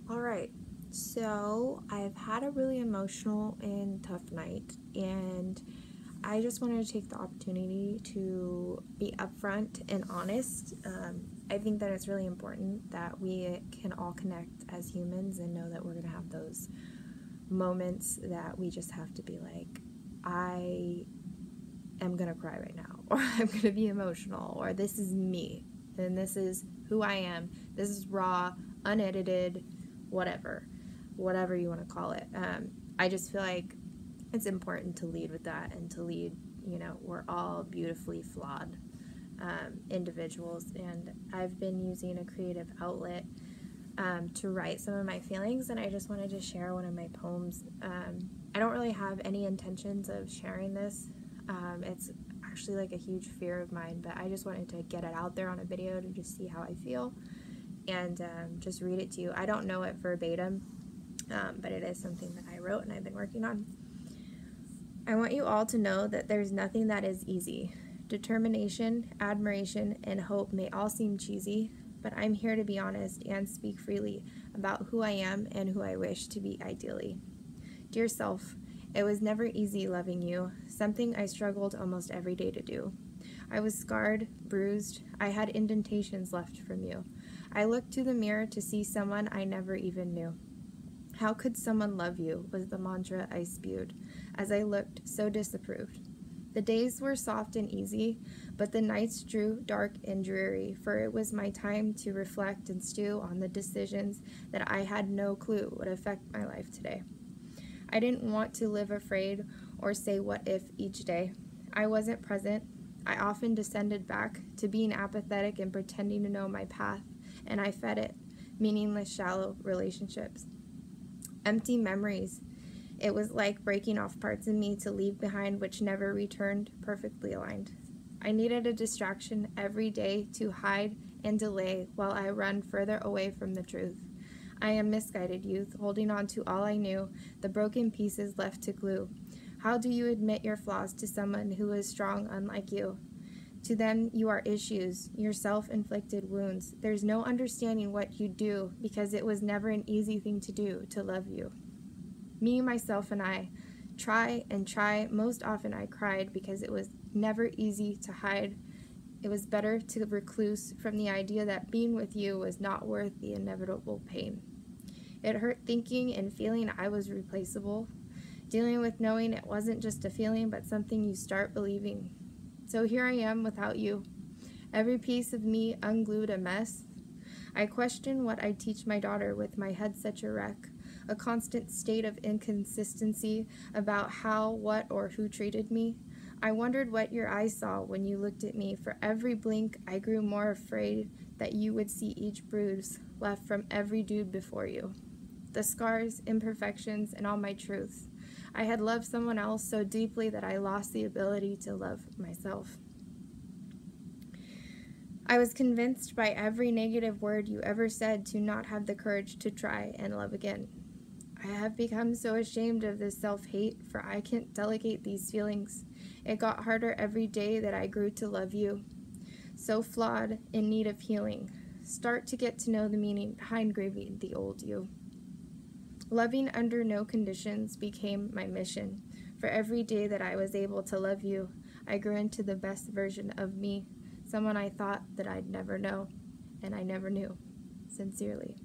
All right, so I've had a really emotional and tough night, and I just wanted to take the opportunity to be upfront and honest. I think that it's really important that we can all connect as humans and know that we're going to have those moments that we just have to be like, I am going to cry right now, or I'm going to be emotional, or this is me, and this is who I am. This is raw, unedited, whatever you want to call it. I just feel like it's important to lead with that and to lead, we're all beautifully flawed individuals, and I've been using a creative outlet to write some of my feelings, and I just wanted to share one of my poems. I don't really have any intentions of sharing this. It's actually like a huge fear of mine, but I just wanted to get it out there on a video to just see how I feel and just read it to you. I don't know it verbatim, but it is something that I wrote and I've been working on. I want you all to know that there's nothing that is easy. Determination, admiration, and hope may all seem cheesy, but I'm here to be honest and speak freely about who I am and who I wish to be ideally. Dear self, it was never easy loving you, something I struggled almost every day to do. I was scarred, bruised, I had indentations left from you. I looked to the mirror to see someone I never even knew. How could someone love you was the mantra I spewed as I looked so disapproved. The days were soft and easy, but the nights drew dark and dreary, for it was my time to reflect and stew on the decisions that I had no clue would affect my life today. I didn't want to live afraid or say what if each day. I wasn't present. I often descended back to being apathetic and pretending to know my path, and I fed it, meaningless, shallow relationships. Empty memories. It was like breaking off parts of me to leave behind which never returned perfectly aligned. I needed a distraction every day to hide and delay while I run further away from the truth. I am misguided youth, holding on to all I knew, the broken pieces left to glue. How do you admit your flaws to someone who is strong unlike you? To them, you are issues, your self-inflicted wounds. There's no understanding what you do because it was never an easy thing to do to love you. Me, myself, and I try and try. Most often I cried because it was never easy to hide. It was better to recluse from the idea that being with you was not worth the inevitable pain. It hurt thinking and feeling I was replaceable, dealing with knowing it wasn't just a feeling but something you start believing. So here I am without you, every piece of me unglued a mess. I question what I teach my daughter with my head such a wreck, a constant state of inconsistency about how, what, or who treated me. I wondered what your eyes saw when you looked at me. For every blink, I grew more afraid that you would see each bruise left from every dude before you. The scars, imperfections, and all my truths. I had loved someone else so deeply that I lost the ability to love myself. I was convinced by every negative word you ever said to not have the courage to try and love again. I have become so ashamed of this self-hate, for I can't delegate these feelings. It got harder every day that I grew to love you. So flawed, in need of healing. Start to get to know the meaning behind grieving the old you. Loving under no conditions became my mission. For every day that I was able to love you, I grew into the best version of me, someone I thought that I'd never know, and I never knew. Sincerely.